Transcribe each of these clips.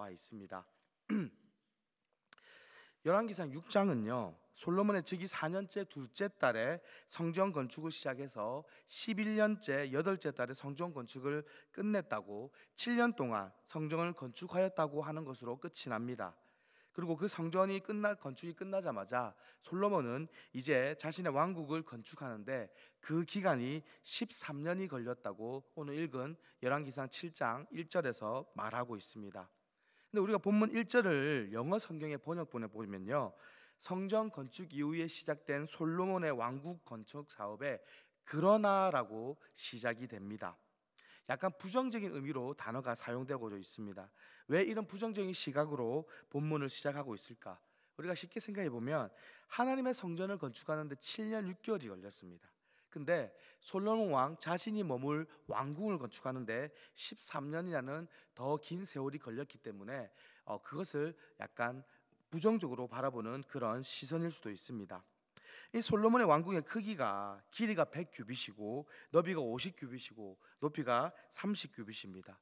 나와 있습니다. 열왕기상 6장은요 솔로몬의 즉위 4년째 둘째 달에 성전 건축을 시작해서 11년째 여덟째 달에 성전 건축을 끝냈다고 7년 동안 성전을 건축하였다고 하는 것으로 끝이 납니다. 그리고 그 성전이 건축이 끝나자마자 솔로몬은 이제 자신의 왕국을 건축하는데 그 기간이 13년이 걸렸다고 오늘 읽은 열왕기상 7장 1절에서 말하고 있습니다. 근데 우리가 본문 1절을 영어 성경의 번역본에 보면요 성전 건축 이후에 시작된 솔로몬의 왕국 건축 사업에 그러나라고 시작이 됩니다. 약간 부정적인 의미로 단어가 사용되고 있습니다. 왜 이런 부정적인 시각으로 본문을 시작하고 있을까? 우리가 쉽게 생각해 보면 하나님의 성전을 건축하는데 7년 6개월이 걸렸습니다. 근데 솔로몬 왕 자신이 머물 왕궁을 건축하는데 13년이라는 더 긴 세월이 걸렸기 때문에 그것을 약간 부정적으로 바라보는 그런 시선일 수도 있습니다. 이 솔로몬의 왕궁의 크기가 길이가 100규빗이고 너비가 50규빗이고 높이가 30규빗입니다.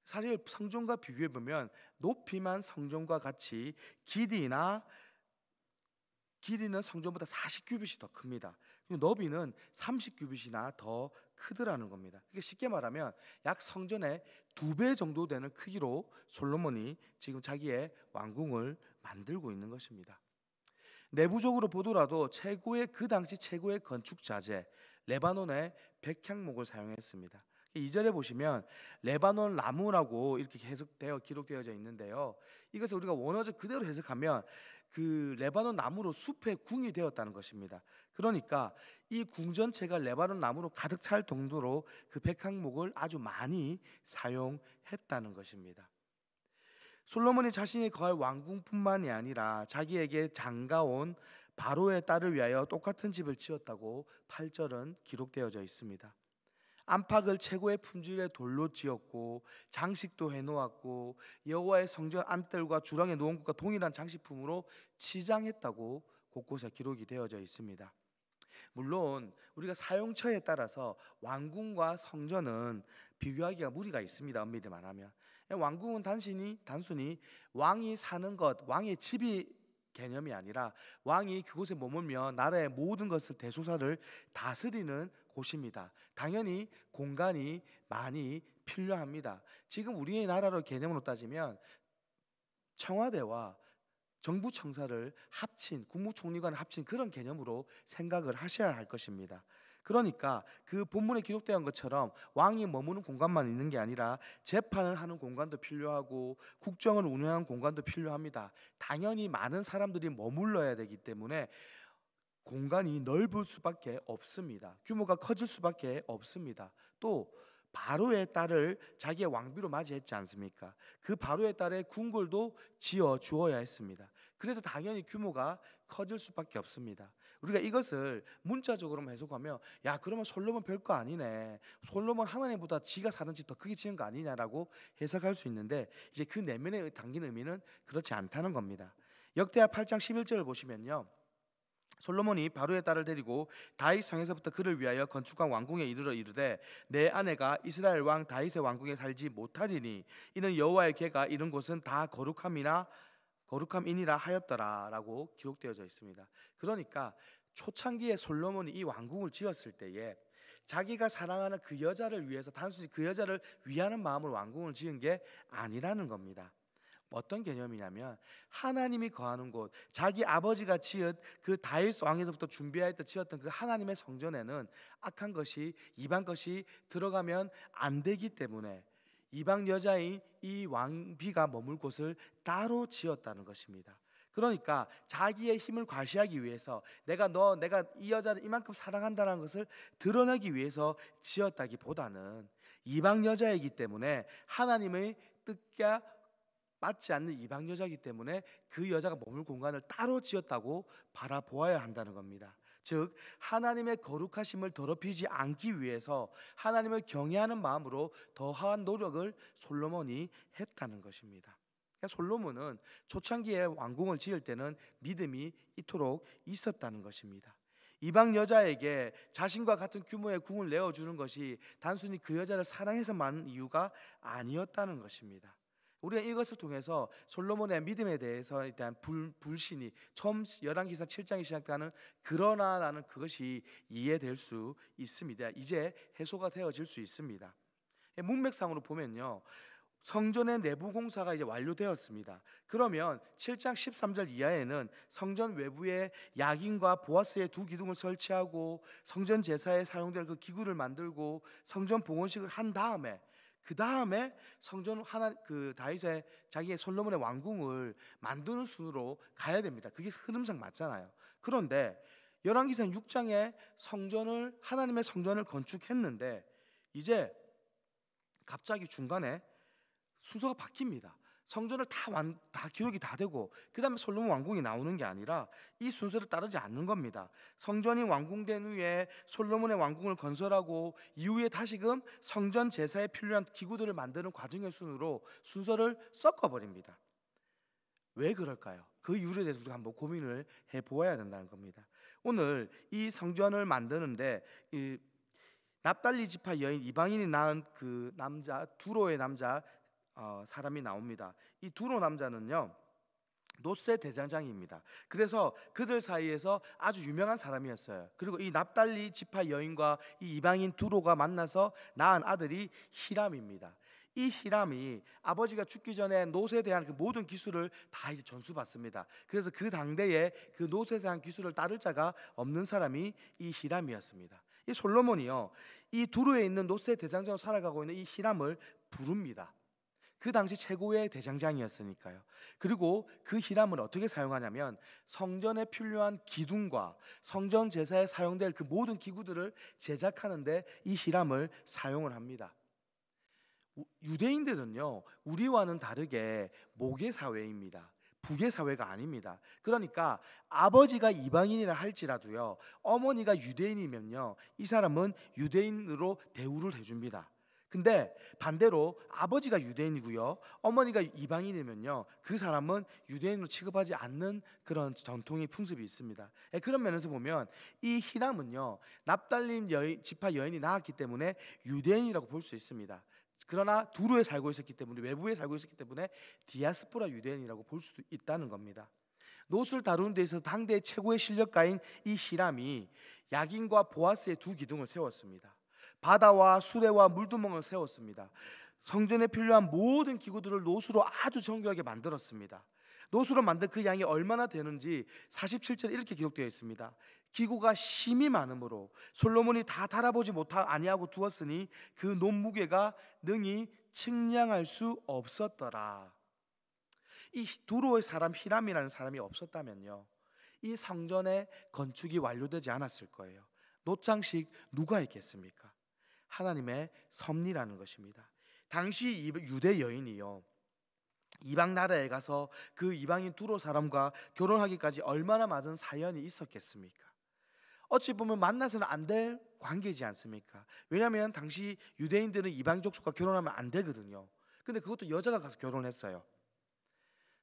사실 성전과 비교해 보면 높이만 성전과 같이 길이는 성전보다 40규빗이 더 큽니다. 그리고 너비는 30규빗이나 더 크더라는 겁니다. 그러니까 쉽게 말하면 약 성전의 2배 정도 되는 크기로 솔로몬이 지금 자기의 왕궁을 만들고 있는 것입니다. 내부적으로 보더라도 그 당시 최고의 건축 자재 레바논의 백향목을 사용했습니다. 2절에 보시면 레바논 나무라고 이렇게 기록되어져 있는데요 이것을 우리가 원어적 그대로 해석하면 그 레바논 나무로 숲의 궁이 되었다는 것입니다. 그러니까 이 궁 전체가 레바논 나무로 가득 찰 정도로 그 백향목을 아주 많이 사용했다는 것입니다. 솔로몬이 자신이 거할 왕궁뿐만이 아니라 자기에게 장가온 바로의 딸을 위하여 똑같은 집을 지었다고 8절은 기록되어져 있습니다. 안팎을 최고의 품질의 돌로 지었고 장식도 해놓았고 여호와의 성전 안뜰과 주랑에 놓은 것과 동일한 장식품으로 치장했다고 곳곳에 기록이 되어져 있습니다. 물론 우리가 사용처에 따라서 왕궁과 성전은 비교하기가 무리가 있습니다. 엄밀히 말하면 왕궁은 단순히 왕이 사는 것, 왕의 집이 개념이 아니라 왕이 그곳에 머물며 나라의 모든 것을 대소사를 다스리는 곳입니다. 당연히 공간이 많이 필요합니다. 지금 우리의 나라로 개념으로 따지면 청와대와 정부 청사를 합친 국무총리관을 합친 그런 개념으로 생각을 하셔야 할 것입니다. 그러니까 그 본문에 기록된 것처럼 왕이 머무는 공간만 있는 게 아니라 재판을 하는 공간도 필요하고 국정을 운영하는 공간도 필요합니다. 당연히 많은 사람들이 머물러야 되기 때문에 공간이 넓을 수밖에 없습니다. 규모가 커질 수밖에 없습니다. 또 바로의 딸을 자기의 왕비로 맞이했지 않습니까? 그 바로의 딸의 궁궐도 지어 주어야 했습니다. 그래서 당연히 규모가 커질 수밖에 없습니다. 우리가 이것을 문자적으로만 해석하면 야 그러면 솔로몬 별거 아니네, 솔로몬 하나님보다 지가 사는 집 더 크게 지은 거 아니냐라고 해석할 수 있는데 이제 그 내면에 담긴 의미는 그렇지 않다는 겁니다. 역대하 8장 11절을 보시면요 솔로몬이 바로의 딸을 데리고 다윗 성에서부터 그를 위하여 건축한 왕궁에 이르러 이르되 내 아내가 이스라엘 왕 다윗의 왕궁에 살지 못하리니 이는 여호와의 궤가 이른 곳은 다 거룩함이니라 하였더라라고 기록되어져 있습니다. 그러니까 초창기에 솔로몬이 이 왕궁을 지었을 때에 자기가 사랑하는 그 여자를 위해서 단순히 그 여자를 위하는 마음으로 왕궁을 지은 게 아니라는 겁니다. 어떤 개념이냐면 하나님이 거하는 곳, 자기 아버지가 지은 그 다윗 왕에서부터 준비하였다 지었던 그 하나님의 성전에는 악한 것이 이방 것이 들어가면 안 되기 때문에 이방 여자인 이 왕비가 머물 곳을 따로 지었다는 것입니다. 그러니까 자기의 힘을 과시하기 위해서 내가 이 여자를 이만큼 사랑한다는 것을 드러내기 위해서 지었다기보다는 이방 여자이기 때문에 하나님의 뜻과 맞지 않는 이방 여자이기 때문에 그 여자가 머물 공간을 따로 지었다고 바라보아야 한다는 겁니다. 즉 하나님의 거룩하심을 더럽히지 않기 위해서 하나님을 경외하는 마음으로 더한 노력을 솔로몬이 했다는 것입니다. 그러니까 솔로몬은 초창기에 왕궁을 지을 때는 믿음이 이토록 있었다는 것입니다. 이방 여자에게 자신과 같은 규모의 궁을 내어주는 것이 단순히 그 여자를 사랑해서만 이유가 아니었다는 것입니다. 우리가 이것을 통해서 솔로몬의 믿음에 대해서에 대한 불신이 처음 열왕기상 7장이 시작하는 그러나라는 그것이 이해될 수 있습니다. 이제 해소가 되어질 수 있습니다. 문맥상으로 보면요, 성전의 내부 공사가 이제 완료되었습니다. 그러면 7장 13절 이하에는 성전 외부에 야긴과 보아스의 두 기둥을 설치하고 성전 제사에 사용될 그 기구를 만들고 성전 봉헌식을 한 다음에 그 다음에 성전 하나 그 다윗의 자기의 솔로몬의 왕궁을 만드는 순으로 가야 됩니다. 그게 흐름상 맞잖아요. 그런데 열왕기상 6장에 성전을 하나님의 성전을 건축했는데 이제 갑자기 중간에 순서가 바뀝니다. 성전을 다 기록이 다 되고 그 다음에 솔로몬 왕궁이 나오는 게 아니라 이 순서를 따르지 않는 겁니다. 성전이 완공된 후에 솔로몬의 왕궁을 건설하고 이후에 다시금 성전 제사에 필요한 기구들을 만드는 과정의 순으로 순서를 섞어버립니다. 왜 그럴까요? 그 이유에 대해서 우리가 한번 고민을 해보아야 된다는 겁니다. 오늘 이 성전을 만드는데 이 납달리 지파 여인 이방인이 낳은 그 남자 두로의 남자 사람이 나옵니다. 이 두로 남자는요 노세 대장장입니다. 그래서 그들 사이에서 아주 유명한 사람이었어요. 그리고 이 납달리 지파 여인과 이 이방인 두로가 만나서 낳은 아들이 히람입니다. 이 히람이 아버지가 죽기 전에 노세에 대한 그 모든 기술을 다 이제 전수받습니다. 그래서 그 당대에 그 노세에 대한 기술을 따를 자가 없는 사람이 이 히람이었습니다. 이 솔로몬이요 이 두로에 있는 노세 대장장으로 살아가고 있는 이 히람을 부릅니다. 그 당시 최고의 대장장이었으니까요. 그리고 그 히람을 어떻게 사용하냐면 성전에 필요한 기둥과 성전 제사에 사용될 그 모든 기구들을 제작하는데 이 히람을 사용을 합니다. 유대인들은요 우리와는 다르게 목의 사회입니다. 북의 사회가 아닙니다. 그러니까 아버지가 이방인이라 할지라도요 어머니가 유대인이면요 이 사람은 유대인으로 대우를 해줍니다. 근데 반대로 아버지가 유대인이고요 어머니가 이방인이면요 그 사람은 유대인으로 취급하지 않는 그런 전통이 풍습이 있습니다. 그런 면에서 보면 이 히람은요 납달림 지파 여인이 낳았기 때문에 유대인이라고 볼 수 있습니다. 그러나 두루에 살고 있었기 때문에 외부에 살고 있었기 때문에 디아스포라 유대인이라고 볼 수도 있다는 겁니다. 노수를 다루는 데 있어서 당대의 최고의 실력가인 이 히람이 야긴과 보아스의 두 기둥을 세웠습니다. 바다와 수레와 물두멍을 세웠습니다. 성전에 필요한 모든 기구들을 노수로 아주 정교하게 만들었습니다. 노수로 만든 그 양이 얼마나 되는지 47절에 이렇게 기록되어 있습니다. 기구가 심이 많으므로 솔로몬이 다 달아보지 아니하고 두었으니 그 논무게가 능히 측량할 수 없었더라. 이 두로의 사람 히람이라는 사람이 없었다면요 이 성전의 건축이 완료되지 않았을 거예요. 노창식 누가 있겠습니까? 하나님의 섭리라는 것입니다. 당시 유대 여인이요 이방 나라에 가서 그 이방인 두로 사람과 결혼하기까지 얼마나 많은 사연이 있었겠습니까? 어찌 보면 만나서는 안 될 관계지 않습니까? 왜냐하면 당시 유대인들은 이방 족속과 결혼하면 안 되거든요. 근데 그것도 여자가 가서 결혼했어요.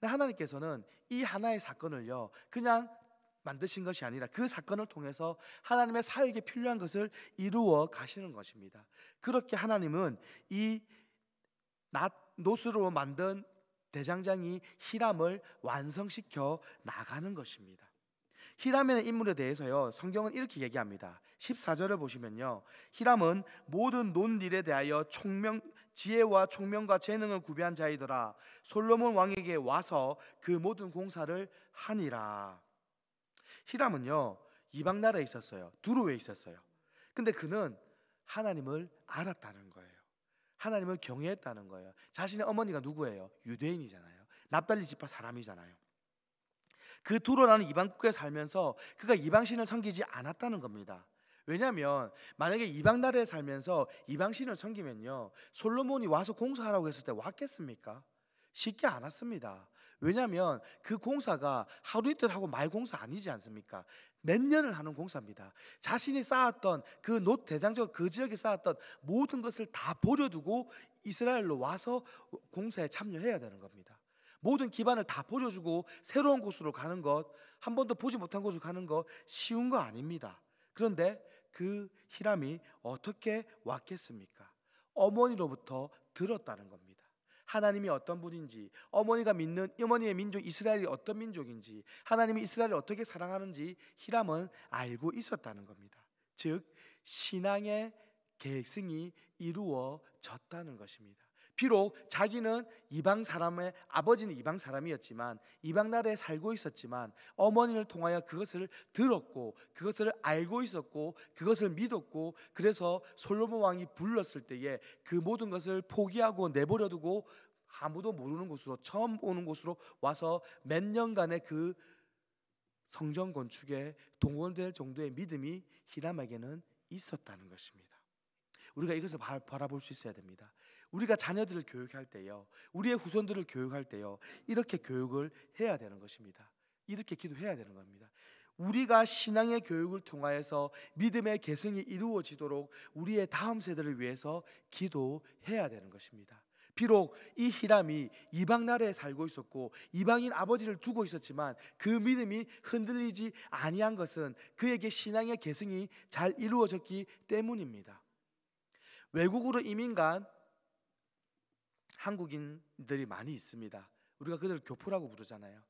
하나님께서는 이 하나의 사건을요 그냥 만드신 것이 아니라 그 사건을 통해서 하나님의 사역에 필요한 것을 이루어 가시는 것입니다. 그렇게 하나님은 이 노수로 만든 대장장이 히람을 완성시켜 나가는 것입니다. 히람의 인물에 대해서요 성경은 이렇게 얘기합니다. 14절을 보시면요 히람은 모든 논일에 대하여 지혜와 총명과 재능을 구비한 자이더라. 솔로몬 왕에게 와서 그 모든 공사를 하니라. 히람은요 이방 나라에 있었어요. 두로에 있었어요. 근데 그는 하나님을 알았다는 거예요. 하나님을 경외했다는 거예요. 자신의 어머니가 누구예요? 유대인이잖아요. 납달리 지파 사람이잖아요. 그 두로라는 이방국에 살면서 그가 이방신을 섬기지 않았다는 겁니다. 왜냐하면 만약에 이방 나라에 살면서 이방신을 섬기면요 솔로몬이 와서 공사하라고 했을 때 왔겠습니까? 쉽지 않았습니다. 왜냐하면 그 공사가 하루 이틀 하고 말 공사 아니지 않습니까? 몇 년을 하는 공사입니다. 자신이 쌓았던 그 대장적 그 지역에 쌓았던 모든 것을 다 버려두고 이스라엘로 와서 공사에 참여해야 되는 겁니다. 모든 기반을 다 버려주고 새로운 곳으로 가는 것, 한 번도 보지 못한 곳으로 가는 것 쉬운 거 아닙니다. 그런데 그 히람이 어떻게 왔겠습니까? 어머니로부터 들었다는 겁니다. 하나님이 어떤 분인지, 어머니가 믿는 어머니의 민족 이스라엘이 어떤 민족인지, 하나님이 이스라엘을 어떻게 사랑하는지 히람은 알고 있었다는 겁니다. 즉 신앙의 계승이 이루어졌다는 것입니다. 비록 자기는 이방 사람의 아버지는 이방 사람이었지만 이방 나라에 살고 있었지만 어머니를 통하여 그것을 들었고 그것을 알고 있었고 그것을 믿었고, 그래서 솔로몬 왕이 불렀을 때에 그 모든 것을 포기하고 내버려 두고 아무도 모르는 곳으로, 처음 오는 곳으로 와서 몇 년간의 그 성전 건축에 동원될 정도의 믿음이 히람에게는 있었다는 것입니다. 우리가 이것을 바라볼 수 있어야 됩니다. 우리가 자녀들을 교육할 때요, 우리의 후손들을 교육할 때요, 이렇게 교육을 해야 되는 것입니다. 이렇게 기도해야 되는 겁니다. 우리가 신앙의 교육을 통하여서 믿음의 계승이 이루어지도록 우리의 다음 세대를 위해서 기도해야 되는 것입니다. 비록 이 히람이 이방 나라에 살고 있었고 이방인 아버지를 두고 있었지만 그 믿음이 흔들리지 아니한 것은 그에게 신앙의 계승이 잘 이루어졌기 때문입니다. 외국으로 이민 간 한국인들이 많이 있습니다. 우리가 그들을 교포라고 부르잖아요.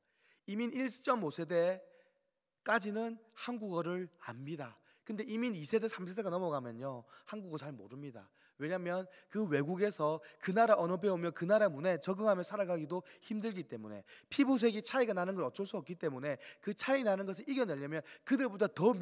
이민 1.5세대까지는 한국어를 압니다. 근데 이민 2세대, 3세대가 넘어가면요 한국어 잘 모릅니다. 왜냐하면 그 외국에서 그 나라 언어 배우며 그 나라 문화에 적응하며 살아가기도 힘들기 때문에, 피부색이 차이가 나는 걸 어쩔 수 없기 때문에 그 차이 나는 것을 이겨내려면 그들보다 더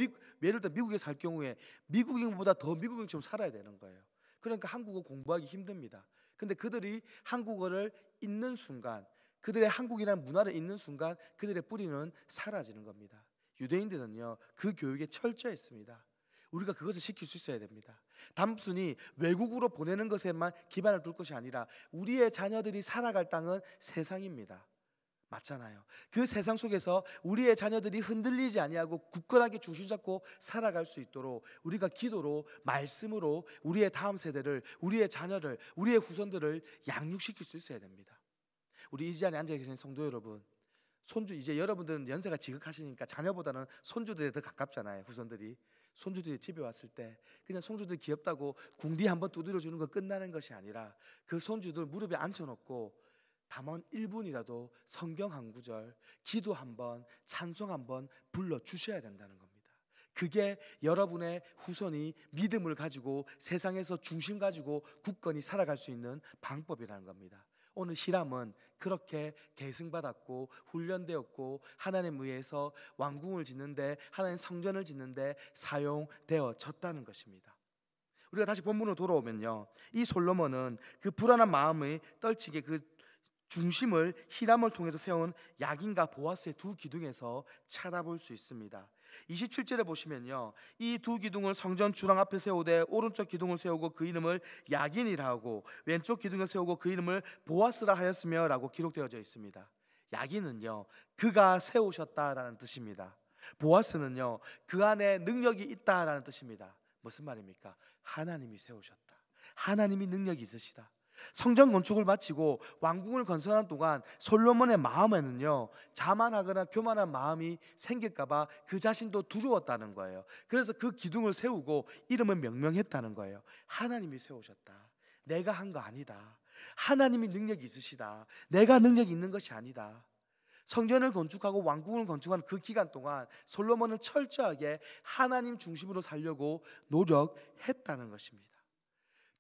예를 들어 미국에 살 경우에 미국인보다 더 미국인처럼 살아야 되는 거예요. 그러니까 한국어 공부하기 힘듭니다. 근데 그들이 한국어를 읽는 순간, 그들의 한국이라는 문화를 읽는 순간 그들의 뿌리는 사라지는 겁니다. 유대인들은요 그 교육에 철저했습니다. 우리가 그것을 시킬 수 있어야 됩니다. 단순히 외국으로 보내는 것에만 기반을 둘 것이 아니라 우리의 자녀들이 살아갈 땅은 세상입니다. 맞잖아요. 그 세상 속에서 우리의 자녀들이 흔들리지 아니하고 굳건하게 중심 잡고 살아갈 수 있도록 우리가 기도로, 말씀으로 우리의 다음 세대를, 우리의 자녀를, 우리의 후손들을 양육시킬 수 있어야 됩니다. 우리 이 자리에 앉아 계신 성도 여러분, 손주, 이제 여러분들은 연세가 지극하시니까 자녀보다는 손주들에 더 가깝잖아요. 후손들이 손주들이 집에 왔을 때 그냥 손주들 귀엽다고 궁디 한번 두드려 주는 거 끝나는 것이 아니라 그 손주들 무릎에 앉혀놓고 다만 1분이라도 성경 한 구절, 기도 한번, 찬송 한번 불러주셔야 된다는 겁니다. 그게 여러분의 후손이 믿음을 가지고 세상에서 중심 가지고 굳건히 살아갈 수 있는 방법이라는 겁니다. 오늘 히람은 그렇게 계승받았고 훈련되었고 하나님 의해서 왕궁을 짓는데, 하나님 성전을 짓는데 사용되어졌다는 것입니다. 우리가 다시 본문으로 돌아오면요, 이 솔로몬은 그 불안한 마음의 떨치게 그 중심을 히람을 통해서 세운 야긴과 보아스의 두 기둥에서 찾아볼 수 있습니다. 27절에 보시면요, 이 두 기둥을 성전 주랑 앞에 세우되 오른쪽 기둥을 세우고 그 이름을 야긴이라 하고 왼쪽 기둥을 세우고 그 이름을 보아스라 하였으며 라고 기록되어져 있습니다. 야긴은요 그가 세우셨다라는 뜻입니다. 보아스는요 그 안에 능력이 있다라는 뜻입니다. 무슨 말입니까? 하나님이 세우셨다, 하나님이 능력이 있으시다. 성전 건축을 마치고 왕궁을 건설하는 동안 솔로몬의 마음에는요 자만하거나 교만한 마음이 생길까봐 그 자신도 두려웠다는 거예요. 그래서 그 기둥을 세우고 이름을 명명했다는 거예요. 하나님이 세우셨다, 내가 한 거 아니다, 하나님이 능력이 있으시다, 내가 능력이 있는 것이 아니다. 성전을 건축하고 왕궁을 건축하는 그 기간 동안 솔로몬은 철저하게 하나님 중심으로 살려고 노력했다는 것입니다.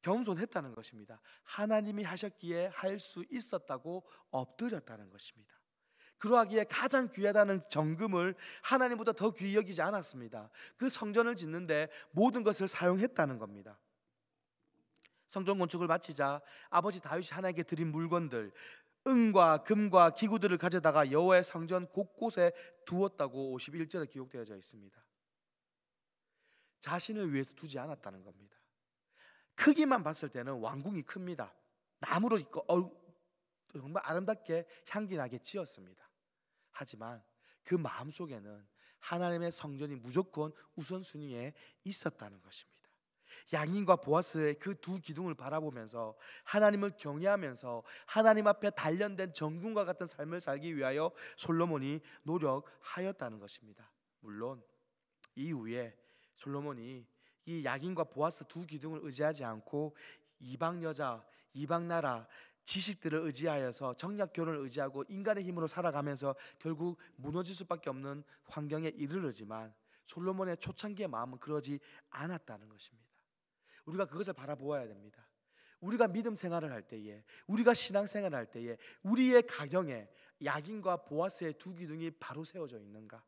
겸손했다는 것입니다. 하나님이 하셨기에 할 수 있었다고 엎드렸다는 것입니다. 그러하기에 가장 귀하다는 정금을 하나님보다 더 귀히 여기지 않았습니다. 그 성전을 짓는데 모든 것을 사용했다는 겁니다. 성전 건축을 마치자 아버지 다윗이 하나님께 드린 물건들, 은과 금과 기구들을 가져다가 여호와의 성전 곳곳에 두었다고 51절에 기록되어져 있습니다. 자신을 위해서 두지 않았다는 겁니다. 크기만 봤을 때는 왕궁이 큽니다. 나무로 정말 아름답게 향기나게 지었습니다. 하지만 그 마음속에는 하나님의 성전이 무조건 우선순위에 있었다는 것입니다. 야긴과 보아스의 그 두 기둥을 바라보면서 하나님을 경외하면서 하나님 앞에 단련된 정금과 같은 삶을 살기 위하여 솔로몬이 노력하였다는 것입니다. 물론 이후에 솔로몬이 이 야긴과 보아스 두 기둥을 의지하지 않고 이방 여자, 이방 나라 지식들을 의지하여서 정략 결혼을 의지하고 인간의 힘으로 살아가면서 결국 무너질 수밖에 없는 환경에 이르르지만 솔로몬의 초창기의 마음은 그러지 않았다는 것입니다. 우리가 그것을 바라보아야 됩니다. 우리가 믿음 생활을 할 때에, 우리가 신앙 생활을 할 때에 우리의 가정에 야긴과 보아스의 두 기둥이 바로 세워져 있는가?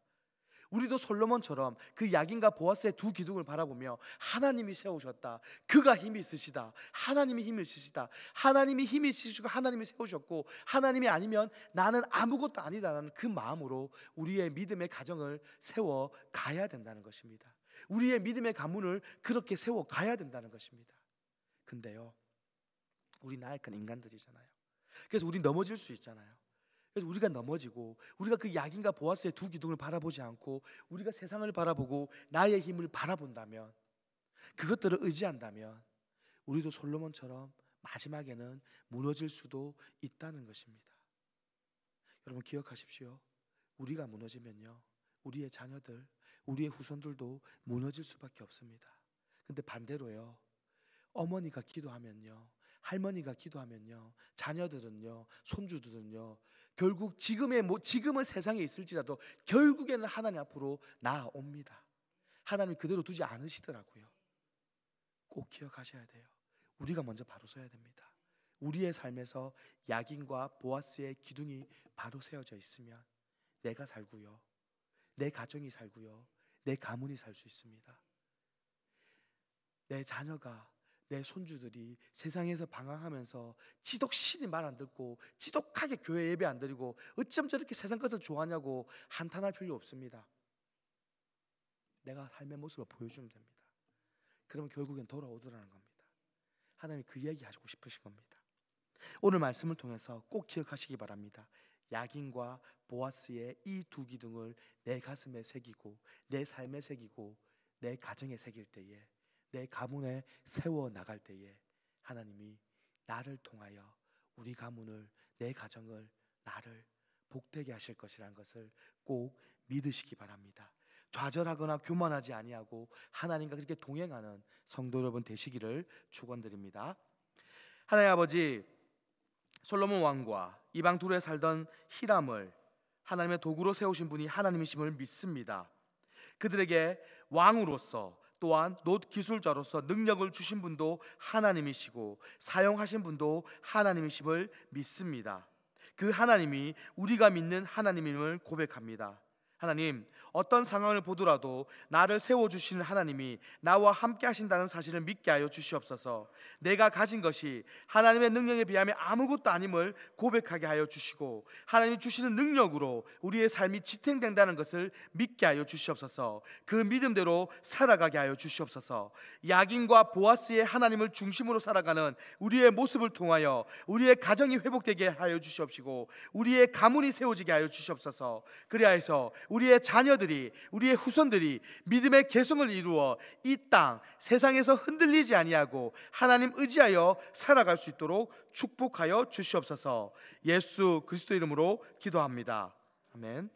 우리도 솔로몬처럼 그 야긴과 보아스의 두 기둥을 바라보며 하나님이 세우셨다, 그가 힘이 있으시다, 하나님이 힘이 있으시다, 하나님이 힘이 있으시고 하나님이 세우셨고 하나님이 아니면 나는 아무것도 아니다라는 그 마음으로 우리의 믿음의 가정을 세워 가야 된다는 것입니다. 우리의 믿음의 가문을 그렇게 세워 가야 된다는 것입니다. 근데요, 우리 나약한 인간들이잖아요. 그래서 우리 넘어질 수 있잖아요. 그래서 우리가 넘어지고 우리가 그 야긴과 보아스의 두 기둥을 바라보지 않고 우리가 세상을 바라보고 나의 힘을 바라본다면, 그것들을 의지한다면 우리도 솔로몬처럼 마지막에는 무너질 수도 있다는 것입니다. 여러분 기억하십시오. 우리가 무너지면요, 우리의 자녀들, 우리의 후손들도 무너질 수밖에 없습니다. 근데 반대로요, 어머니가 기도하면요, 할머니가 기도하면요, 자녀들은요, 손주들은요, 결국 지금은 세상에 있을지라도 결국에는 하나님 앞으로 나아옵니다. 하나님이 그대로 두지 않으시더라고요. 꼭 기억하셔야 돼요. 우리가 먼저 바로 서야 됩니다. 우리의 삶에서 야긴과 보아스의 기둥이 바로 세워져 있으면 내가 살고요, 내 가정이 살고요, 내 가문이 살 수 있습니다. 내 자녀가, 내 손주들이 세상에서 방황하면서 지독실히 말 안 듣고 지독하게 교회 예배 안 드리고 어쩜 저렇게 세상 것을 좋아하냐고 한탄할 필요 없습니다. 내가 삶의 모습을 보여주면 됩니다. 그러면 결국엔 돌아오더라는 겁니다. 하나님이 그 이야기 하시고 싶으신 겁니다. 오늘 말씀을 통해서 꼭 기억하시기 바랍니다. 야긴과 보아스의 이 두 기둥을 내 가슴에 새기고 내 삶에 새기고 내 가정에 새길 때에, 내 가문에 세워 나갈 때에 하나님이 나를 통하여 우리 가문을, 내 가정을, 나를 복되게 하실 것이라는 것을 꼭 믿으시기 바랍니다. 좌절하거나 교만하지 아니하고 하나님과 그렇게 동행하는 성도 여러분 되시기를 축원드립니다. 하나님 아버지, 솔로몬 왕과 이방 둘에 살던 히람을 하나님의 도구로 세우신 분이 하나님이심을 믿습니다. 그들에게 왕으로서 또한 놋 기술자로서 능력을 주신 분도 하나님이시고 사용하신 분도 하나님이심을 믿습니다. 그 하나님이 우리가 믿는 하나님임을 고백합니다. 하나님, 어떤 상황을 보더라도 나를 세워주시는 하나님이 나와 함께 하신다는 사실을 믿게 하여 주시옵소서. 내가 가진 것이 하나님의 능력에 비하면 아무것도 아님을 고백하게 하여 주시고 하나님이 주시는 능력으로 우리의 삶이 지탱된다는 것을 믿게 하여 주시옵소서. 그 믿음대로 살아가게 하여 주시옵소서. 야긴과 보아스의 하나님을 중심으로 살아가는 우리의 모습을 통하여 우리의 가정이 회복되게 하여 주시옵시고 우리의 가문이 세워지게 하여 주시옵소서. 그리하여서 우리의 자녀들이, 우리의 후손들이 믿음의 개성을 이루어 이 땅 세상에서 흔들리지 아니하고 하나님 의지하여 살아갈 수 있도록 축복하여 주시옵소서. 예수 그리스도 이름으로 기도합니다. 아멘.